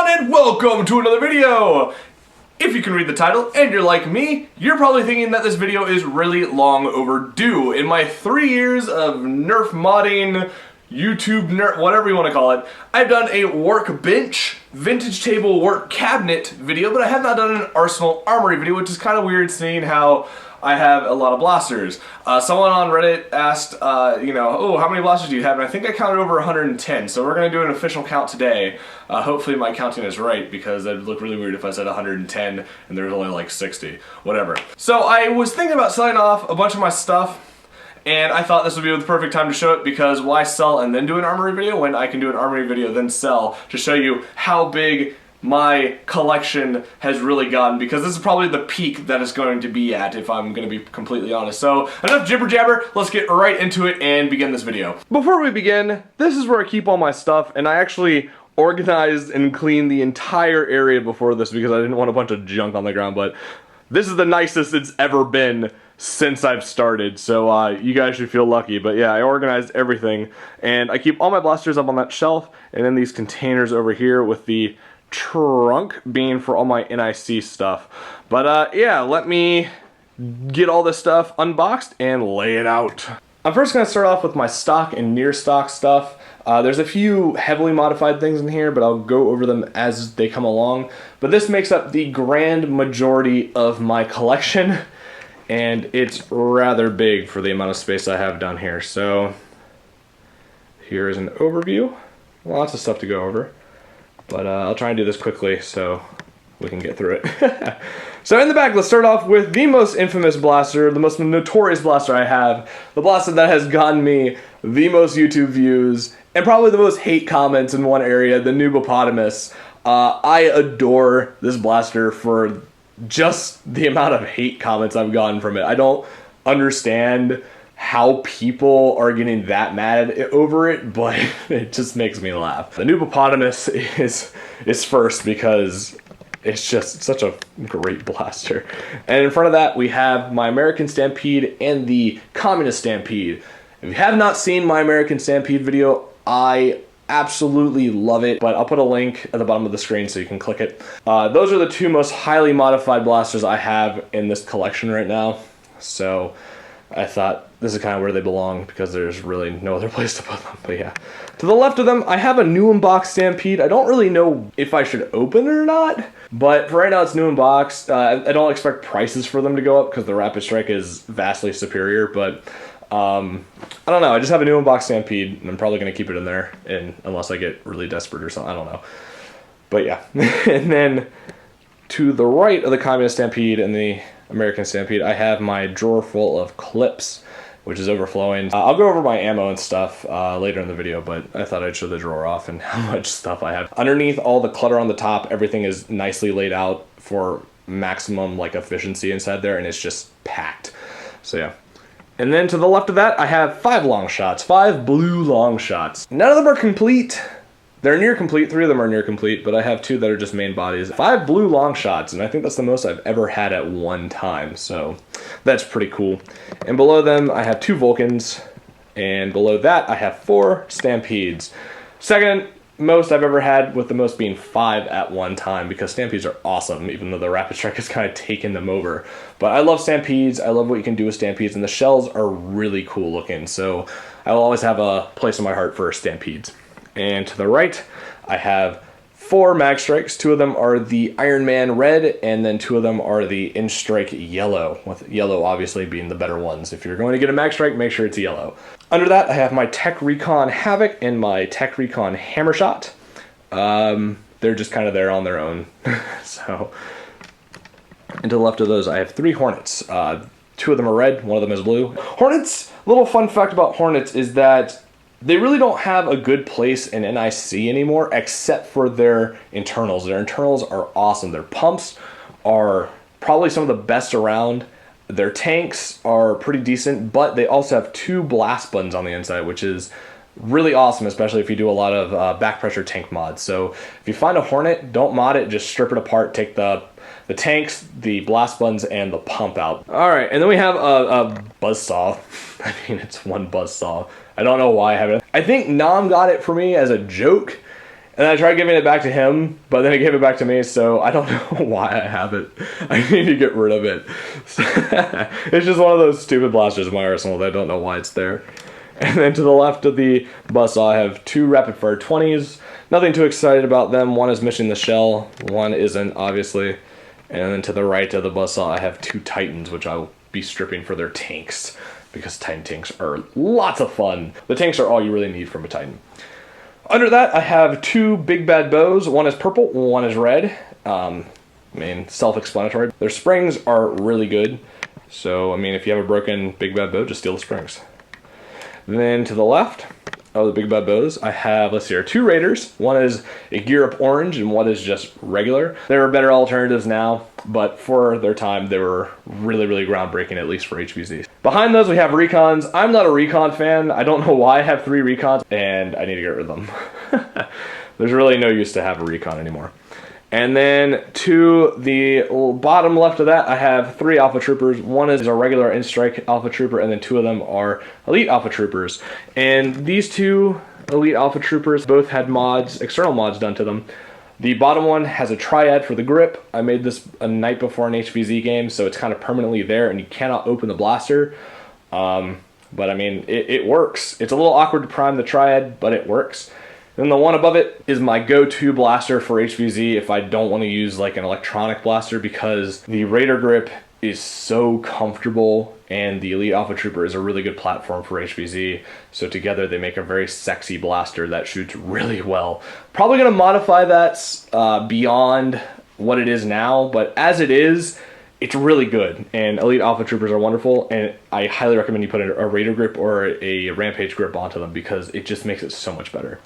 everyone, and welcome to another video! If you can read the title and you're like me, you're probably thinking that this video is really long overdue. In my 3 years of Nerf modding, YouTube Nerf, whatever you want to call it, I've done a workbench, vintage table work cabinet video, but I have not done an Arsenal Armory video, which is kind of weird seeing how I have a lot of blasters. Someone on Reddit asked, oh, how many blasters do you have? And I think I counted over 110, so we're going to do an official count today. Hopefully my counting is right, because it'd look really weird if I said 110 and there's only like 60. Whatever. So I was thinking about selling off a bunch of my stuff, and I thought this would be the perfect time to show it, because why sell and then do an Armory video when I can do an Armory video then sell, to show you how big my collection has really gotten, because this is probably the peak that it's going to be at, if I'm going to be completely honest. So enough jibber jabber, let's get right into it and begin this video. Before we begin, this is where I keep all my stuff, and I actually organized and cleaned the entire area before this because I didn't want a bunch of junk on the ground, but this is the nicest it's ever been since I've started, so you guys should feel lucky. But yeah, I organized everything, and I keep all my blasters up on that shelf, and then these containers over here with the trunk being for all my NIC stuff. But yeah, let me get all this stuff unboxed and lay it out. I'm first going to start off with my stock and near stock stuff. There's a few heavily modified things in here, but I'll go over them as they come along. But this makes up the grand majority of my collection, and it's rather big for the amount of space I have down here. So here's an overview. Lots of stuff to go over. But I'll try and do this quickly so we can get through it. So in the back, let's start off with the most infamous blaster, the most notorious blaster I have, the blaster that has gotten me the most YouTube views, and probably the most hate comments in one area, the Noobopotamus. I adore this blaster for just the amount of hate comments I've gotten from it. I don't understand how people are getting that mad over it, but it just makes me laugh. The Noobopotamus is first because it's just such a great blaster. And in front of that, we have my American Stampede and the Communist Stampede. If you have not seen my American Stampede video, I absolutely love it, but I'll put a link at the bottom of the screen so you can click it. Those are the two most highly modified blasters I have in this collection right now. So I thought this is kind of where they belong, because there's really no other place to put them. But yeah, to the left of them, I have a new unboxed Stampede. I don't really know if I should open it or not, but for right now it's new unboxed. I don't expect prices for them to go up because the Ratchet Strike is vastly superior, but I don't know. I just have a new unboxed Stampede, and I'm probably going to keep it in there, unless I get really desperate or something. I don't know. But yeah. And then to the right of the Communist Stampede and the American Stampede, I have my drawer full of clips, which is overflowing. I'll go over my ammo and stuff later in the video, but I thought I'd show the drawer off and how much stuff I have. Underneath all the clutter on the top, everything is nicely laid out for maximum efficiency inside there, and it's just packed. So yeah. And then to the left of that, I have 5 long shots, 5 blue long shots. None of them are complete. They're near complete, 3 of them are near complete, but I have 2 that are just main bodies. 5 blue long shots, and I think that's the most I've ever had at one time, so that's pretty cool. And below them, I have 2 Vulcans, and below that, I have 4 Stampedes. Second most I've ever had, with the most being 5 at one time, because Stampedes are awesome, even though the Ratchet Strike has kind of taken them over. But I love Stampedes, I love what you can do with Stampedes, and the shells are really cool looking, so I will always have a place in my heart for Stampedes. And to the right, I have 4 Mag Strikes. 2 of them are the Iron Man red, and then 2 of them are the Inch Strike yellow, with yellow obviously being the better ones. If you're going to get a Mag Strike, make sure it's yellow. Under that, I have my Tech Recon Havoc and my Tech Recon Hammershot. They're just kind of there on their own. So, and to the left of those, I have 3 Hornets. 2 of them are red, 1 of them is blue. Hornets, little fun fact about Hornets is that they really don't have a good place in NIC anymore, except for their internals. Their internals are awesome. Their pumps are probably some of the best around. Their tanks are pretty decent, but they also have 2 blast buttons on the inside, which is really awesome, especially if you do a lot of back pressure tank mods. So if you find a Hornet, don't mod it, just strip it apart, take the tanks, the blast buttons, and the pump out. All right, and then we have a Buzzsaw. I mean, it's one Buzzsaw. I don't know why I have it. I think Nam got it for me as a joke, And I tried giving it back to him, but then he gave it back to me, so I don't know why I have it. I need to get rid of it. It's just one of those stupid blasters in my arsenal that I don't know why it's there. And then to the left of the Buzzsaw, I have 2 rapid fire 20s. Nothing too excited about them. One is missing the shell, one isn't, obviously. And then to the right of the Buzzsaw, I have 2 Titans, which I'll be stripping for their tanks, because Titan tanks are lots of fun. The tanks are all you really need from a Titan. Under that, I have 2 big bad bows. One is purple, one is red. I mean, self-explanatory. Their springs are really good. So, I mean, if you have a broken big bad bow, just steal the springs. Then to the left of the big bad bows, I have, let's see here, 2 Raiders. One is a gear up orange and one is just regular. There are better alternatives now, but for their time, they were really, really groundbreaking, at least for HVZ. Behind those, we have Recons. I'm not a Recon fan. I don't know why I have 3 Recons, and I need to get rid of them. There's really no use to have a Recon anymore. And then to the bottom left of that, I have 3 Alpha Troopers. One is a regular in-strike Alpha Trooper, and then 2 of them are Elite Alpha Troopers. And these 2 Elite Alpha Troopers both had mods, external mods done to them. The bottom one has a Triad for the grip. I made this a night before an HVZ game, so it's kind of permanently there, and you cannot open the blaster. But I mean, it works. It's a little awkward to prime the Triad, but it works. Then the one above it is my go-to blaster for HVZ if I don't want to use like an electronic blaster, because the Raider grip is so comfortable and the Elite Alpha Trooper is a really good platform for HVZ. So together they make a very sexy blaster that shoots really well. Probably going to modify that beyond what it is now, but as it is, it's really good, and Elite Alpha Troopers are wonderful, and I highly recommend you put a Raider grip or a Rampage grip onto them because it just makes it so much better.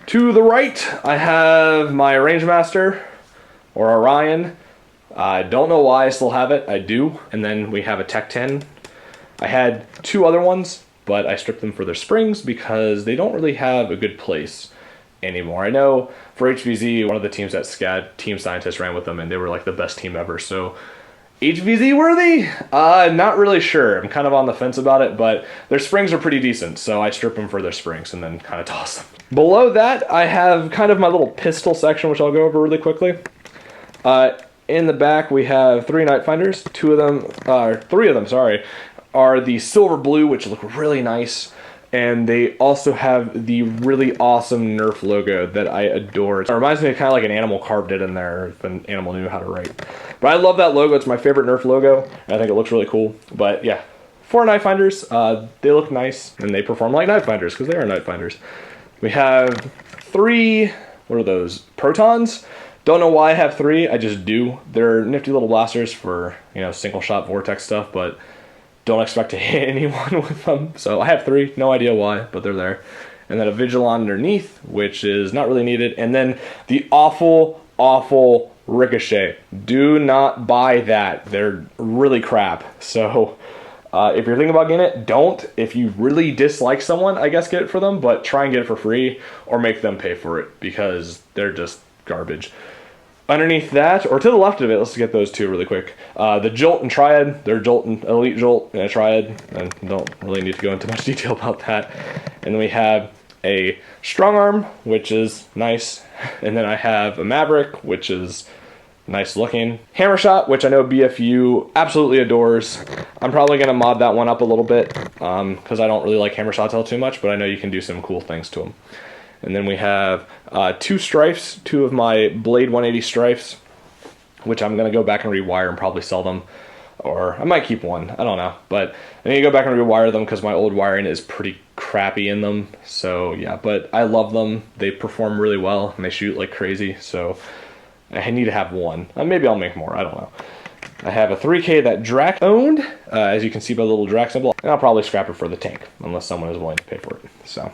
To the right, I have my Rangemaster, or Orion. I don't know why I still have it, I do. And then we have a Tech 10. I had 2 other ones, but I stripped them for their springs because they don't really have a good place anymore. I know for HVZ, one of the teams at SCAD, Team Scientists ran with them, and they were like the best team ever, so HVZ worthy? Not really sure. I'm kind of on the fence about it, but their springs are pretty decent, so I strip them for their springs and then kind of toss them. Below that, I have kind of my little pistol section, which I'll go over really quickly. In the back, we have 3 Nightfinders. 3 of them, sorry, are the silver blue, which look really nice. And they also have the really awesome Nerf logo that I adore. It reminds me of kind of like an animal carved it in there, if an animal knew how to write. But I love that logo. It's my favorite Nerf logo, and I think it looks really cool. But yeah, 4 Nightfinders. They look nice, and they perform like Nightfinders, because they are Nightfinders. We have 3, what are those, Protons? Don't know why I have 3, I just do. They're nifty little blasters for, you know, single shot Vortex stuff, but don't expect to hit anyone with them. So I have 3, no idea why, but they're there. And then a Vigilon underneath, which is not really needed. And then the awful, awful Ricochet. Do not buy that. They're really crap. So if you're thinking about getting it, don't. If you really dislike someone, I guess get it for them, but try and get it for free or make them pay for it because they're just garbage. Underneath that, or to the left of it, let's get those 2 really quick. The Joltin Triad, they're Joltin, Elite Jolt, and a Triad. I don't really need to go into much detail about that. And then we have a Strong Arm, which is nice. And then I have a Maverick, which is nice looking. Hammer Shot, which I know BFU absolutely adores. I'm probably going to mod that one up a little bit, because I don't really like Hammer Shots all too much, but I know you can do some cool things to them. And then we have 2 Strifes, 2 of my Blade 180 Strifes, which I'm going to go back and rewire and probably sell them. Or I might keep one, I don't know. But I need to go back and rewire them because my old wiring is pretty crappy in them. So yeah, but I love them. They perform really well and they shoot like crazy. So I need to have 1. Maybe I'll make more, I don't know. I have a 3K that Drac owned, as you can see by the little Drac symbol. And I'll probably scrap it for the tank, unless someone is willing to pay for it. So.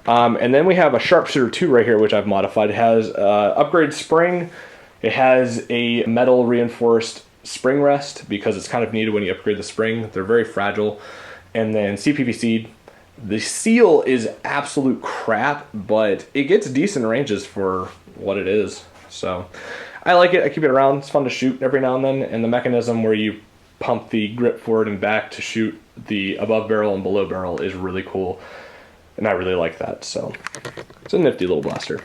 And then we have a Sharpshooter 2 right here, which I've modified. It has upgrade spring. It has a metal reinforced spring rest because it's kind of needed when you upgrade the spring. They're very fragile. And then CPVC. The seal is absolute crap, but it gets decent ranges for what it is. So I like it. I keep it around. It's fun to shoot every now and then. And the mechanism where you pump the grip forward and back to shoot the above barrel and below barrel is really cool. and I really like that, so it's a nifty little blaster.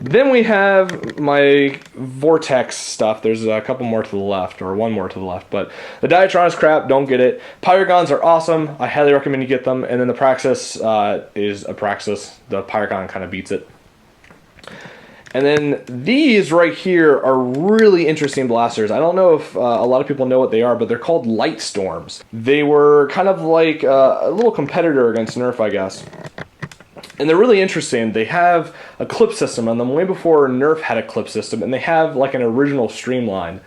Then we have my Vortex stuff. There's a couple more to the left, or one more to the left, but the Diatron is crap, don't get it. Pyragons are awesome, I highly recommend you get them, and then the Praxis is a Praxis. The Pyragon kind of beats it. And then these right here are really interesting blasters. I don't know if a lot of people know what they are, but they're called Light Storms. They were kind of like a little competitor against Nerf, I guess. And they're really interesting. They have a clip system on them way before Nerf had a clip system, and they have like an original streamline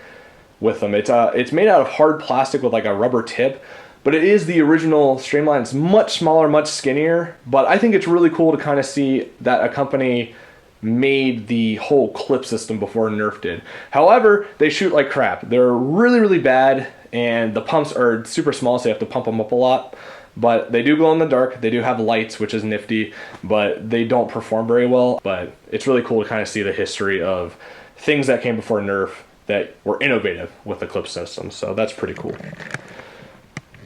with them. It's made out of hard plastic with like a rubber tip, but it is the original streamline. It's much smaller, much skinnier, but I think it's really cool to kind of see that a company made the whole clip system before Nerf did. However, they shoot like crap. They're really, really bad, and the pumps are super small, so you have to pump them up a lot. But they do glow in the dark. They do have lights, which is nifty, but they don't perform very well. But it's really cool to kind of see the history of things that came before Nerf that were innovative with the clip system. So that's pretty cool.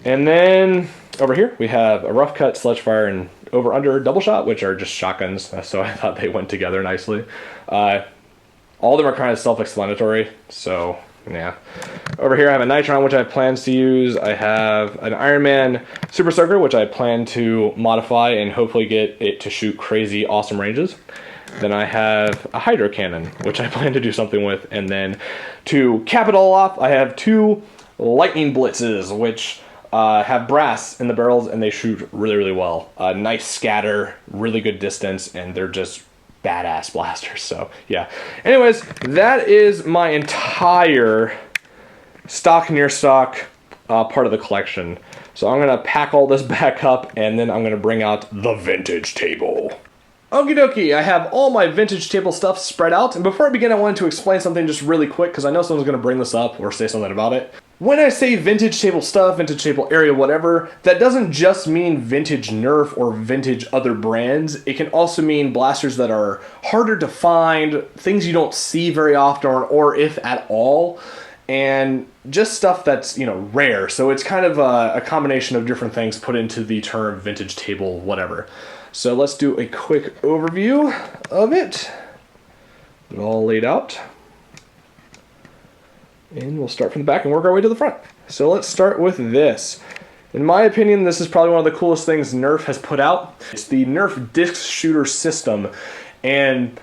And then over here, we have a rough cut, sledge fire, and over-under double shot, which are just shotguns, so I thought they went together nicely. All of them are kind of self-explanatory, so yeah. Over here I have a Nitron, which I have plans to use. I have an Iron Man Super Soaker, which I plan to modify and hopefully get it to shoot crazy awesome ranges. Then I have a Hydro Cannon, which I plan to do something with. And then to cap it all off, I have two Lightning Blitzes, which have brass in the barrels, and they shoot really, really well. Nice scatter, really good distance, and they're just badass blasters. So yeah. Anyways, that is my entire stock near stock part of the collection. So I'm gonna pack all this back up, and then I'm gonna bring out the vintage table. Okie dokie, I have all my vintage table stuff spread out, and before I begin I wanted to explain something just really quick, because I know someone's going to bring this up or say something about it. When I say vintage table stuff, vintage table area, whatever, that doesn't just mean vintage Nerf or vintage other brands. It can also mean blasters that are harder to find, things you don't see very often, or if at all, and just stuff that's, you know, rare. So it's kind of a combination of different things put into the term vintage table whatever. So let's do a quick overview of it. It all laid out. And we'll start from the back and work our way to the front. So let's start with this. In my opinion, this is probably one of the coolest things Nerf has put out. It's the Nerf Disc Shooter System. And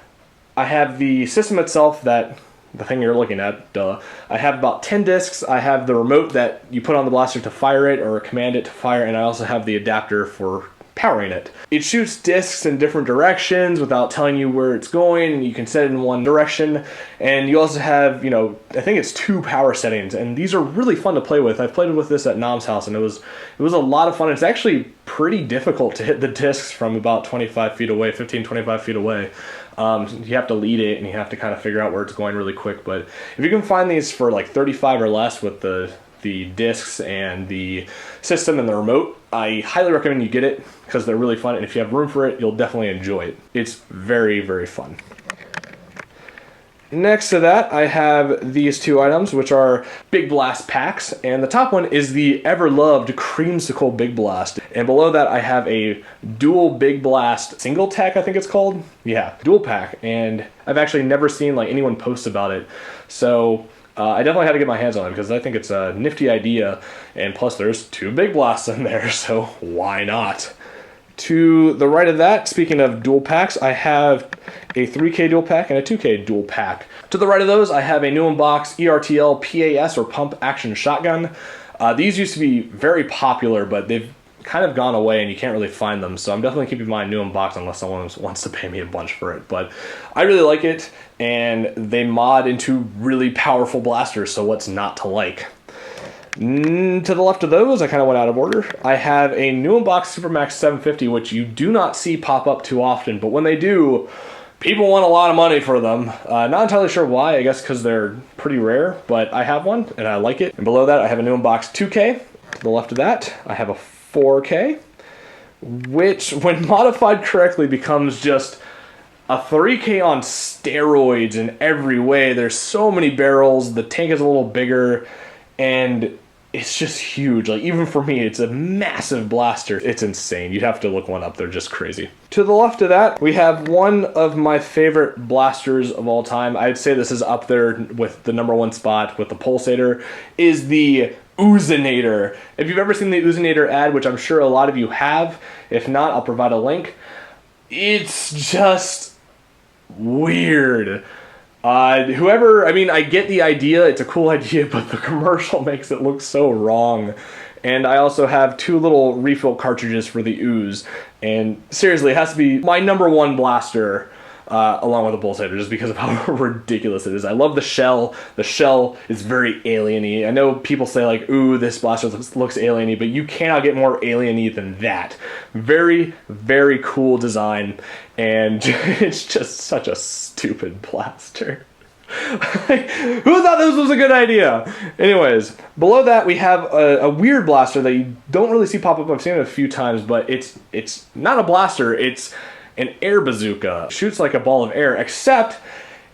I have the system itself, that the thing you're looking at, duh. I have about 10 discs. I have the remote that you put on the blaster to fire it or command it to fire, and I also have the adapter for powering it. It shoots discs in different directions without telling you where it's going, and you can set it in one direction. And you also have, you know, I think it's 2 power settings, and these are really fun to play with. I've played with this at Nom's house, and it was a lot of fun. It's actually pretty difficult to hit the discs from about 25 feet away, 15, 25 feet away. You have to lead it, and you have to kind of figure out where it's going really quick. But if you can find these for like 35 or less with the discs and the system and the remote, I highly recommend you get it because they're really fun, and if you have room for it, you'll definitely enjoy it. It's very, very fun. Next to that, I have these 2 items, which are Big Blast packs, and the top one is the ever-loved Creamsicle Big Blast, and below that I have a dual Big Blast single tack, I think it's called. Yeah, dual pack, and I've actually never seen like anyone post about it, so I definitely had to get my hands on it because I think it's a nifty idea, and plus there's 2 Big Blasts in there, so why not? To the right of that, speaking of dual packs, I have a 3K dual pack and a 2K dual pack. To the right of those, I have a new in-box ERTL PAS, or Pump Action Shotgun. These used to be very popular, but they've kind of gone away and you can't really find them, so I'm definitely keeping mine new in box unless someone wants to pay me a bunch for it. But I really like it, and they mod into really powerful blasters, so what's not to like? To the left of those, I kind of went out of order. I have a new in box Supermax 750, which you do not see pop up too often, but when they do, people want a lot of money for them. Not entirely sure why, I guess because they're pretty rare, but I have one and I like it. And below that, I have a new in box 2K. To the left of that, I have a 4K, which when modified correctly becomes just a 3K on steroids in every way. There's so many barrels, the tank is a little bigger, and it's just huge. Like, even for me, it's a massive blaster. It's insane. You'd have to look one up. They're just crazy. To the left of that, we have one of my favorite blasters of all time. I'd say this is up there with the #1 spot with the Pulsator, is the Ooze Inator. If you've ever seen the Ooze Inator ad, which I'm sure a lot of you have, if not, I'll provide a link. It's just weird. I mean, I get the idea, it's a cool idea, but the commercial makes it look so wrong. And I also have 2 little refill cartridges for the Ooze, and seriously, it has to be my #1 blaster, along with the Pulsator, just because of how ridiculous it is. I love the shell. The shell is very alien-y. I know people say like, ooh, this blaster looks alien-y, but you cannot get more alien-y than that. Very, very cool design, and it's just such a stupid blaster. Who thought this was a good idea? Anyways, below that we have a weird blaster that you don't really see pop up. I've seen it a few times, but it's not a blaster, it's an air bazooka. Shoots like a ball of air, except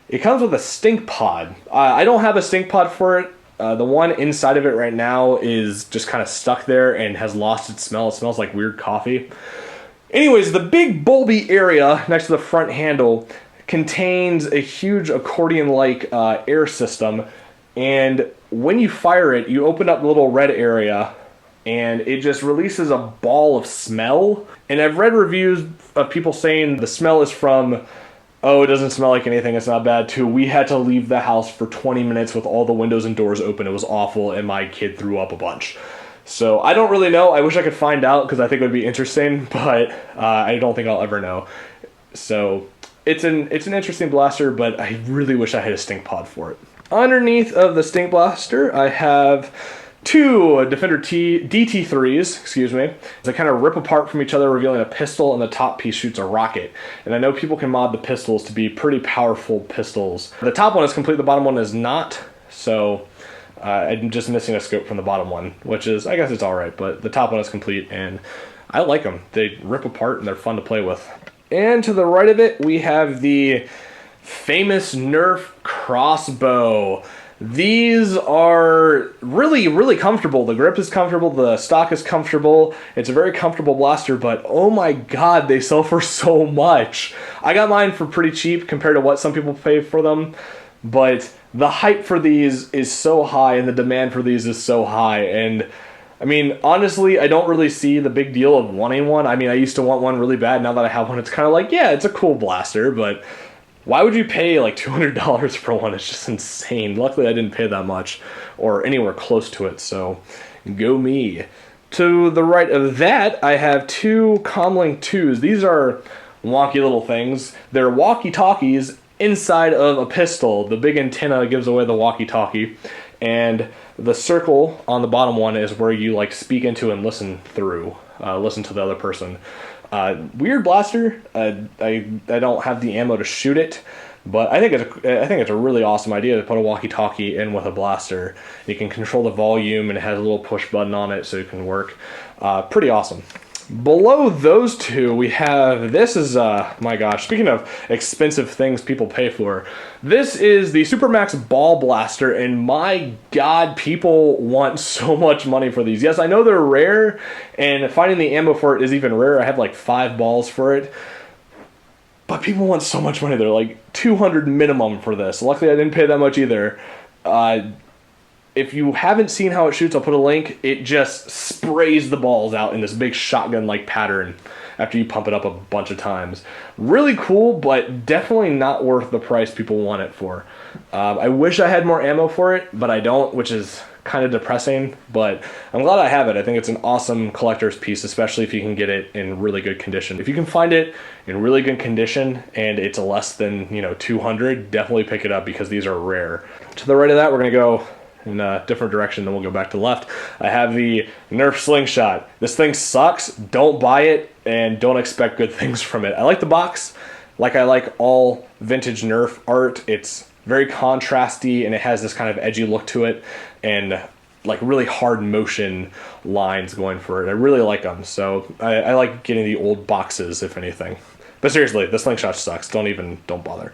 it comes with a stink pod. I don't have a stink pod for it. The one inside of it right now is just kind of stuck there and has lost its smell. It smells like weird coffee. Anyways, the big bulby area next to the front handle contains a huge accordion-like air system, and when you fire it, you open up the little red area, and it just releases a ball of smell. And I've read reviews of people saying the smell is from, oh, it doesn't smell like anything, it's not bad, to we had to leave the house for 20 minutes with all the windows and doors open, it was awful, and my kid threw up a bunch. So I don't really know. I wish I could find out because I think it would be interesting, but I don't think I'll ever know. So it's an interesting blaster, but I really wish I had a stink pod for it. Underneath of the stink blaster, I have 2 Defender DT3s, excuse me. They kind of rip apart from each other, revealing a pistol, and the top piece shoots a rocket. And I know people can mod the pistols to be pretty powerful pistols. The top one is complete, the bottom one is not, so I'm just missing a scope from the bottom one, which is, I guess it's alright, but the top one is complete, and I like them. They rip apart, and they're fun to play with. And to the right of it, we have the famous Nerf Crossbow. These are really, really comfortable. The grip is comfortable, the stock is comfortable. It's a very comfortable blaster, but oh my god, they sell for so much. I got mine for pretty cheap compared to what some people pay for them, but the hype for these is so high and the demand for these is so high, and I mean, honestly, I don't really see the big deal of wanting one. I mean, I used to want one really bad. Now that I have one, it's kind of like, yeah, it's a cool blaster, but why would you pay like $200 for one? It's just insane. Luckily, I didn't pay that much or anywhere close to it, so go me. To the right of that, I have 2 Comlink 2s. These are wonky little things. They're walkie-talkies inside of a pistol. The big antenna gives away the walkie-talkie, and the circle on the bottom one is where you like speak into and listen through, listen to the other person. Weird blaster. I don't have the ammo to shoot it, but I think it's a really awesome idea to put a walkie-talkie in with a blaster. You can control the volume, and it has a little push button on it so it can work. Pretty awesome. Below those 2, we have, this is, my gosh, speaking of expensive things people pay for, this is the Supermax Ball Blaster, and my god, people want so much money for these. Yes, I know they're rare, and finding the ammo for it is even rarer. I have like 5 balls for it, but people want so much money. They're like $200 minimum for this. Luckily, I didn't pay that much either. If you haven't seen how it shoots, I'll put a link. It just sprays the balls out in this big shotgun-like pattern after you pump it up a bunch of times. Really cool, but definitely not worth the price people want it for. I wish I had more ammo for it, but I don't, which is kind of depressing, but I'm glad I have it. I think it's an awesome collector's piece, especially if you can get it in really good condition. If you can find it in really good condition and it's less than, $200, definitely pick it up because these are rare. To the right of that, we're going to go in a different direction, then we'll go back to the left. I have the Nerf Slingshot. This thing sucks. Don't buy it, and don't expect good things from it. I like the box. Like I like all vintage Nerf art. It's very contrasty, and it has this kind of edgy look to it, and like really hard motion lines going for it. I really like them, so I like getting the old boxes, if anything. But seriously, the Slingshot sucks. Don't bother.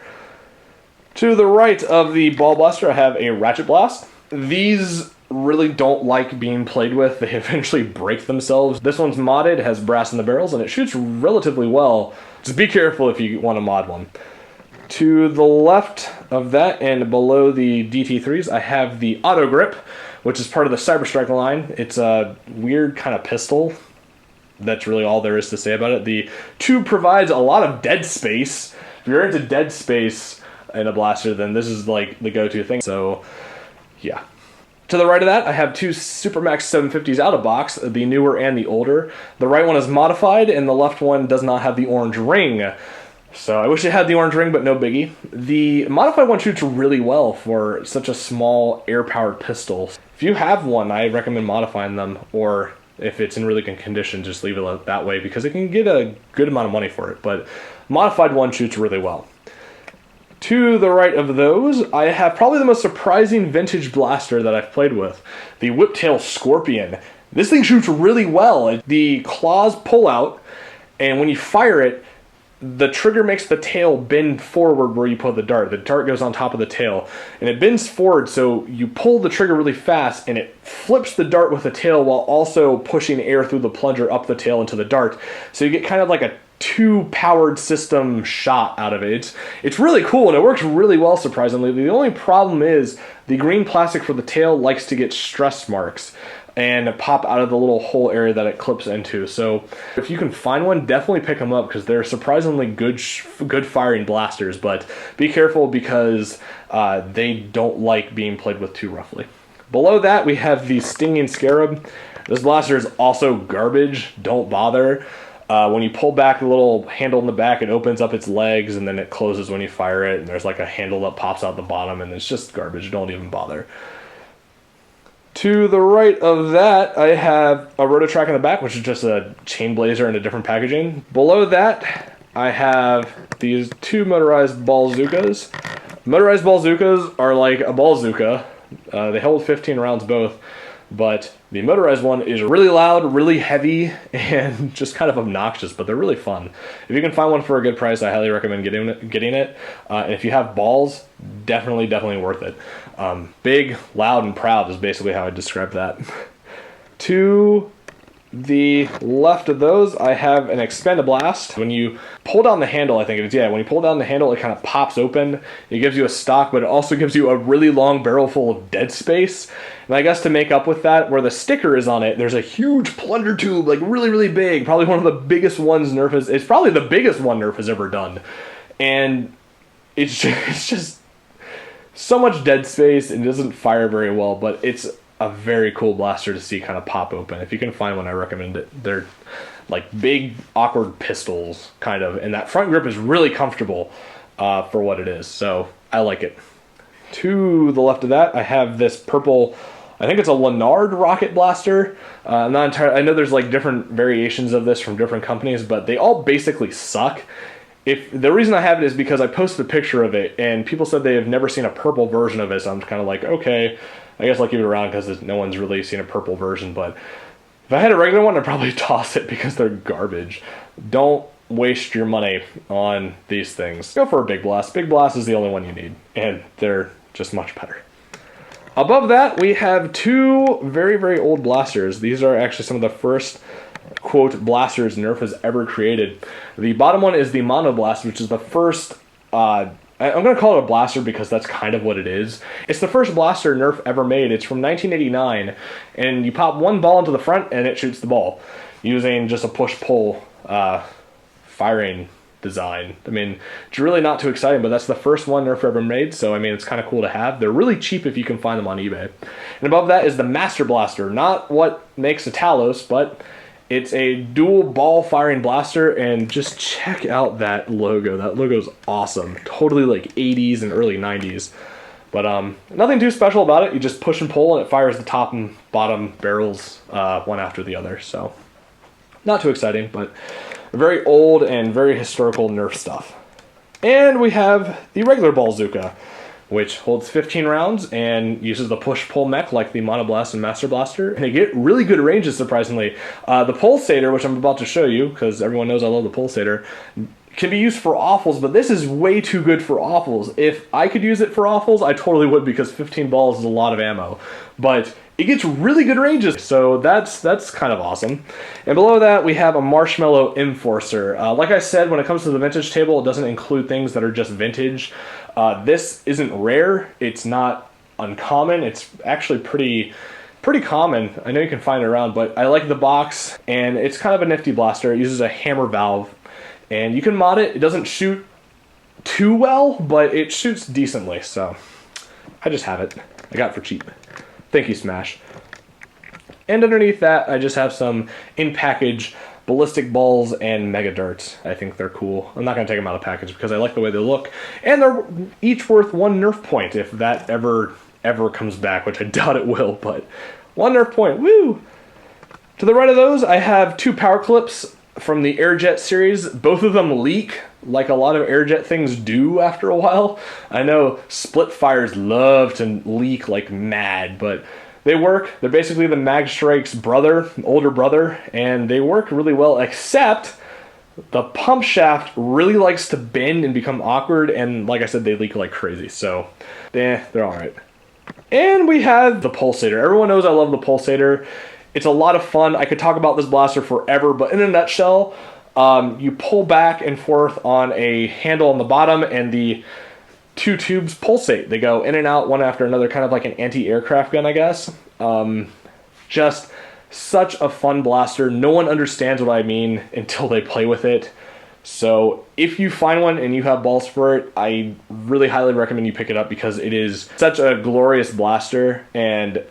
To the right of the Ball Blaster, I have a Ratchet Blast. These really don't like being played with. They eventually break themselves. This one's modded, has brass in the barrels, and it shoots relatively well. Just be careful if you want to mod one. To the left of that and below the DT3s, I have the Auto Grip, which is part of the Cyber Strike line. It's a weird kind of pistol. That's really all there is to say about it. The tube provides a lot of dead space. If you're into dead space in a blaster, then this is like the go-to thing. So, yeah. To the right of that, I have two Supermax 750s out of box, the newer and the older. The right one is modified, and the left one does not have the orange ring. So I wish it had the orange ring, but no biggie. The modified one shoots really well for such a small air-powered pistol. If you have one, I recommend modifying them, or if it's in really good condition, just leave it that way, because it can get a good amount of money for it. But modified one shoots really well. To the right of those, I have probably the most surprising vintage blaster that I've played with, the Whiptail Scorpion. This thing shoots really well. The claws pull out, and when you fire it, the trigger makes the tail bend forward where you put the dart. The dart goes on top of the tail, and it bends forward, so you pull the trigger really fast, and it flips the dart with the tail while also pushing air through the plunger up the tail into the dart. So you get kind of like a two-powered system shot out of it. It's really cool, and it works really well, surprisingly. The only problem is the green plastic for the tail likes to get stress marks and pop out of the little hole area that it clips into. So if you can find one, definitely pick them up, because they're surprisingly good firing blasters, but be careful because they don't like being played with too roughly. Below that, we have the Stinging Scarab. This blaster is also garbage. Don't bother. When you pull back the little handle in the back, it opens up its legs, and then it closes when you fire it, and there's like a handle that pops out the bottom, and it's just garbage. Don't even bother. To the right of that, I have a Roto Track in the back, which is just a chain blazer in a different packaging. Below that, I have these two motorized bazookas. Motorized bazookas are like a bazooka. They hold 15 rounds both, but the motorized one is really loud, really heavy, and just kind of obnoxious, but they're really fun. If you can find one for a good price, I highly recommend getting it. And if you have balls, definitely worth it. Big, loud, and proud is basically how I describe that. To the left of those, I have an Expand Blast. When you pull down the handle, I think it is, yeah, when you pull down the handle, it kind of pops open. It gives you a stock, but it also gives you a really long barrel full of dead space. And I guess to make up with that, where the sticker is on it, there's a huge plunger tube, like really big, probably one of the biggest ones Nerf has, it's probably the biggest one Nerf has ever done. And it's just so much dead space, and it doesn't fire very well, but it's a very cool blaster to see kind of pop open. If you can find one, I recommend it. They're like big, awkward pistols, kind of, and that front grip is really comfortable for what it is, so I like it. To the left of that, I have this purple, I think it's a Lonard rocket blaster. I'm not entirely, I know there's like different variations of this from different companies, but they all basically suck. The reason I have it is because I posted a picture of it, and people said they have never seen a purple version of it, so I'm kind of like, okay, I guess I'll keep it around because no one's really seen a purple version, but if I had a regular one, I'd probably toss it because they're garbage. Don't waste your money on these things. Go for a Big Blast. Big Blast is the only one you need, and they're just much better. Above that, we have two very old blasters. These are actually some of the first, quote, blasters Nerf has ever created. The bottom one is the Mono Blast, which is the first, I'm going to call it a blaster because that's kind of what it is. It's the first blaster Nerf ever made. It's from 1989, and you pop one ball into the front and it shoots the ball using just a push-pull firing design. I mean, it's really not too exciting, but that's the first one Nerf ever made, so I mean, it's kind of cool to have. They're really cheap if you can find them on eBay. And above that is the Master Blaster, not what makes a Talos, but it's a dual ball firing blaster, and just check out that logo. That logo's awesome. Totally like 80s and early 90s. But nothing too special about it. You just push and pull and it fires the top and bottom barrels one after the other. So not too exciting, but very old and very historical Nerf stuff. And we have the regular Bazooka, which holds 15 rounds and uses the push-pull mech like the Mono Blast and Master Blaster. And they get really good ranges, surprisingly. The Pulsator, which I'm about to show you, because everyone knows I love the Pulsator, can be used for offals, but this is way too good for offals. If I could use it for offals, I totally would, because 15 balls is a lot of ammo. But it gets really good ranges, so that's kind of awesome. And below that, we have a Marshmallow Enforcer. Like I said, when it comes to the vintage table, it doesn't include things that are just vintage. This isn't rare. It's not uncommon. It's actually pretty common. I know you can find it around, but I like the box, and it's kind of a nifty blaster. It uses a hammer valve, and you can mod it. It doesn't shoot too well, but it shoots decently, so I just have it. I got it for cheap. Thank you, Smash. And underneath that, I just have some in-package ballistic balls and mega darts. I think they're cool. I'm not going to take them out of package because I like the way they look. And they're each worth 1 Nerf point, if that ever comes back, which I doubt it will, but 1 Nerf point, woo! To the right of those, I have 2 power clips from the Airjet series. Both of them leak, like a lot of Airjet things do after a while. I know split fires love to leak like mad, but they work. They're basically the Mag Strike's brother, older brother, and they work really well, except the pump shaft really likes to bend and become awkward, and like I said, they leak like crazy, so they're alright. And we have the Pulsator. Everyone knows I love the Pulsator. It's a lot of fun. I could talk about this blaster forever, but in a nutshell, you pull back and forth on a handle on the bottom, and the 2 tubes pulsate. They go in and out one after another, kind of like an anti-aircraft gun, I guess. Just such a fun blaster. No one understands what I mean until they play with it. So if you find one and you have balls for it, I really highly recommend you pick it up, because it is such a glorious blaster, and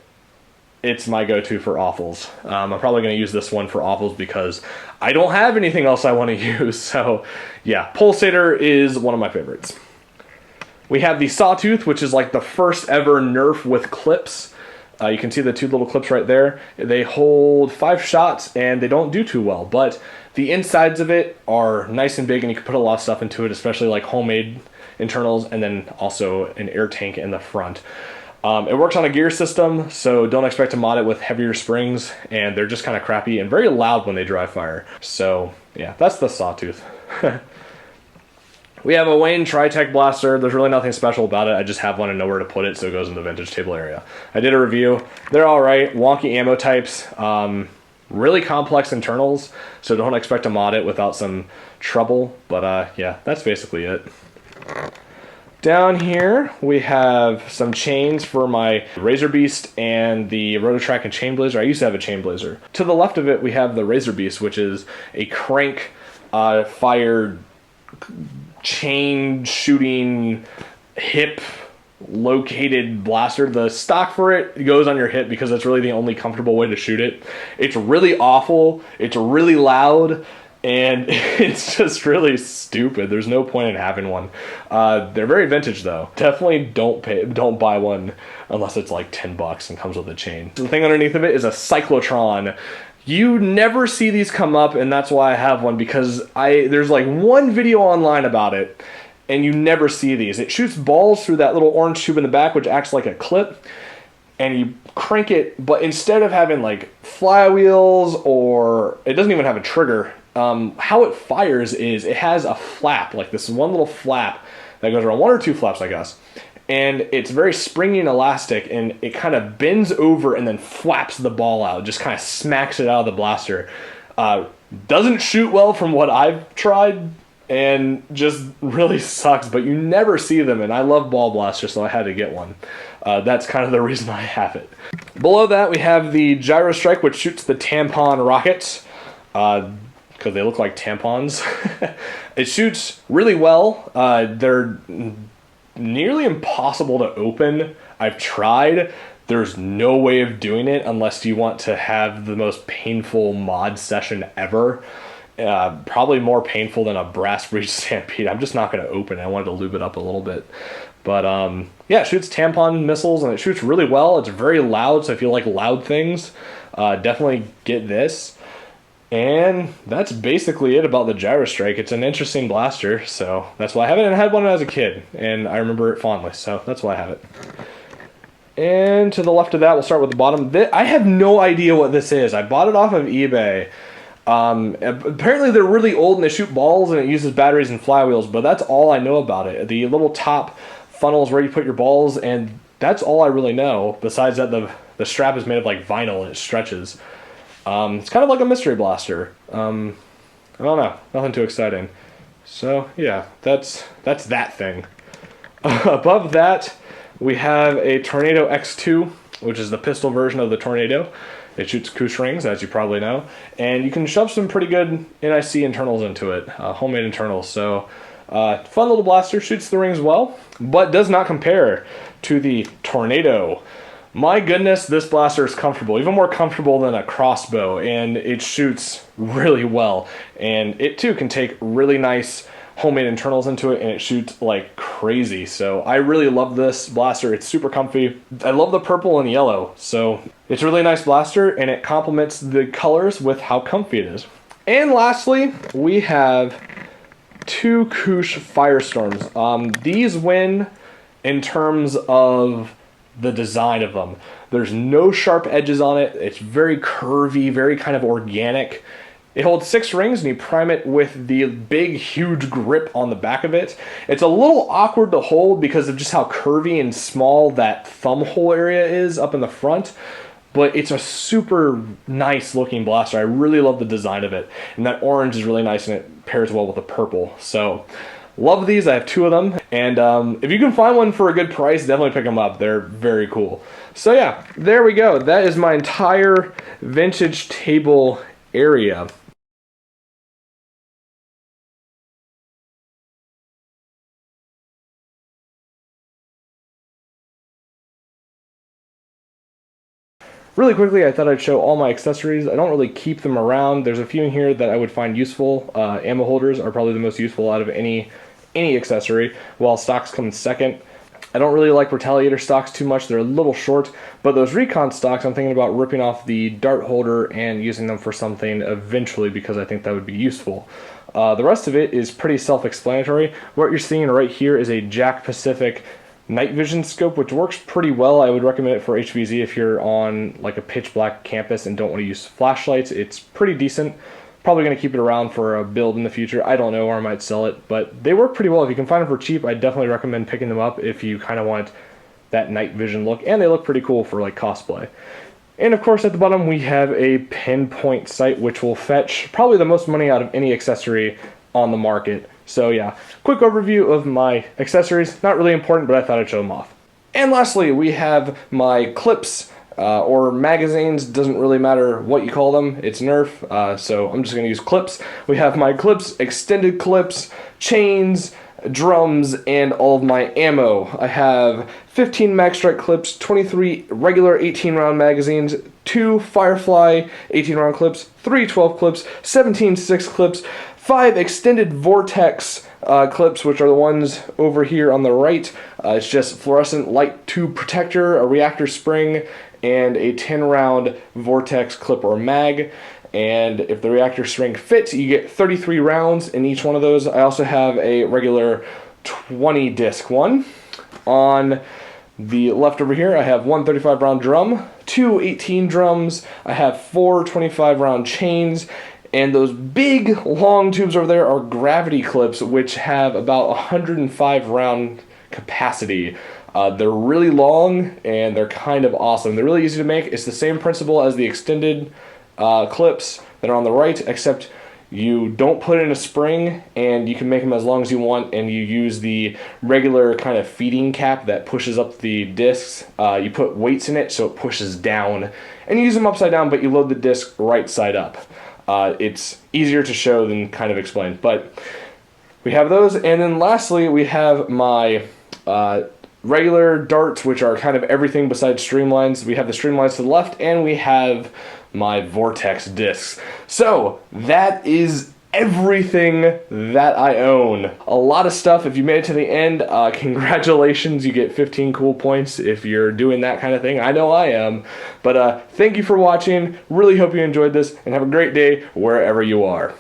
it's my go-to for offals. I'm probably going to use this one for offals because I don't have anything else I want to use. So yeah, Pulsator is one of my favorites. We have the Sawtooth, which is like the first ever Nerf with clips. You can see the 2 little clips right there. They hold 5 shots and they don't do too well, but the insides of it are nice and big, and you can put a lot of stuff into it, especially like homemade internals, and then also an air tank in the front. It works on a gear system, so don't expect to mod it with heavier springs, and they're just kind of crappy and very loud when they dry fire. So yeah, that's the Sawtooth. We have a Wayne Tri-Tech blaster. There's really nothing special about it. I just have one and know where to put it, so it goes in the vintage table area. I did a review. They're alright. Wonky ammo types. Really complex internals, so don't expect to mod it without some trouble. But yeah, that's basically it. Down here, we have some chains for my Razor Beast and the Roto Track and Chain Blazer. I used to have a Chain Blazer. To the left of it, we have the Razor Beast, which is a crank fired chain shooting hip located blaster. The stock for it goes on your hip because that's really the only comfortable way to shoot it. It's really awful. It's really loud. And it's just really stupid. There's no point in having one. They're very vintage though. Definitely don't buy one unless it's like 10 bucks and comes with a chain. The thing underneath of it is a cyclotron. You never see these come up, and that's why I have one, because there's like one video online about it, and you never see these. It shoots balls through that little orange tube in the back, which acts like a clip, and you crank it, but instead of having like flywheels, or it doesn't even have a trigger, how it fires is it has a flap, like this one little flap that goes around, 1 or 2 flaps, I guess. And it's very springy and elastic, and it kind of bends over and then flaps the ball out, just kind of smacks it out of the blaster. Doesn't shoot well from what I've tried, and just really sucks, but you never see them, and I love ball blasters, so I had to get one. That's kind of the reason I have it. Below that, we have the Gyro Strike, which shoots the tampon rockets, because they look like tampons. It shoots really well. They're nearly impossible to open. I've tried. There's no way of doing it unless you want to have the most painful mod session ever. Probably more painful than a brass breech Stampede. I'm just not going to open it. I wanted to lube it up a little bit. But yeah, it shoots tampon missiles, and it shoots really well. It's very loud, so if you like loud things, definitely get this. And that's basically it about the Gyro Strike. It's an interesting blaster, so that's why I have it. And I had one as a kid, and I remember it fondly, so that's why I have it. And to the left of that, we'll start with the bottom. I have no idea what this is. I bought it off of eBay. Apparently they're really old and they shoot balls and it uses batteries and flywheels, but that's all I know about it. The little top funnel is where you put your balls, and that's all I really know. Besides that, the strap is made of like vinyl and it stretches. It's kind of like a mystery blaster. I don't know, nothing too exciting. So yeah, that's that thing. Above that, we have a Tornado X2, which is the pistol version of the Tornado. It shoots Couche rings, as you probably know, and you can shove some pretty good NIC internals into it, homemade internals. So, fun little blaster, shoots the rings well, but does not compare to the Tornado. My goodness, this blaster is comfortable, even more comfortable than a crossbow, and it shoots really well. And it too can take really nice homemade internals into it, and it shoots like crazy. So I really love this blaster. It's super comfy. I love the purple and yellow, so it's a really nice blaster, and it complements the colors with how comfy it is. And lastly, we have two Couche Firestorms. These win in terms of the design of them. There's no sharp edges on it. It's very curvy, very kind of organic. It holds 6 rings, and you prime it with the big, huge grip on the back of it. It's a little awkward to hold because of just how curvy and small that thumb hole area is up in the front, but it's a super nice looking blaster. I really love the design of it, and that orange is really nice, and it pairs well with the purple. So, love these. I have 2 of them, and if you can find one for a good price, definitely pick them up. They're very cool. So yeah, there we go. That is my entire vintage table area. Really quickly, I thought I'd show all my accessories. I don't really keep them around. There's a few in here that I would find useful. Ammo holders are probably the most useful out of any accessory, while stocks come second. I don't really like Retaliator stocks too much. They're a little short, but those Recon stocks, I'm thinking about ripping off the dart holder and using them for something eventually because I think that would be useful. The rest of it is pretty self-explanatory. What you're seeing right here is a Jack Pacific night vision scope, which works pretty well. I would recommend it for HVZ if you're on like a pitch black campus and don't want to use flashlights. It's pretty decent. Probably going to keep it around for a build in the future. I don't know, or I might sell it, but they work pretty well. If you can find them for cheap, I definitely recommend picking them up if you kind of want that night vision look, and they look pretty cool for like cosplay. And of course at the bottom we have a pinpoint sight, which will fetch probably the most money out of any accessory on the market. So yeah, quick overview of my accessories. Not really important, but I thought I'd show them off. And lastly, we have my clips or magazines. Doesn't really matter what you call them. It's Nerf, so I'm just going to use clips. We have my clips, extended clips, chains, drums, and all of my ammo. I have 15 Mag Strike clips, 23 regular 18-round magazines, 2 Firefly 18-round clips, 3 12 clips, 17 6 clips, 5 extended Vortex clips, which are the ones over here on the right. It's just fluorescent light tube protector, a reactor spring, and a 10-round Vortex clip or mag. And if the reactor spring fits, you get 33 rounds in each one of those. I also have a regular 20 disc one. On the left over here, I have one 35-round drum, 2 18 drums, I have 4 25-round chains, and those big long tubes over there are gravity clips, which have about 105 round capacity. They're really long and they're kind of awesome. They're really easy to make. It's the same principle as the extended clips that are on the right, except you don't put in a spring, and you can make them as long as you want, and you use the regular kind of feeding cap that pushes up the discs. You put weights in it so it pushes down, and you use them upside down, but you load the disc right side up. It's easier to show than kind of explain, but we have those. And then lastly, we have my regular darts, which are kind of everything besides streamlines. We have the streamlines to the left, and we have my Vortex discs. So that is everything that I own. A lot of stuff. If you made it to the end, congratulations. You get 15 cool points if you're doing that kind of thing. I know I am. But thank you for watching. Really hope you enjoyed this, and have a great day wherever you are.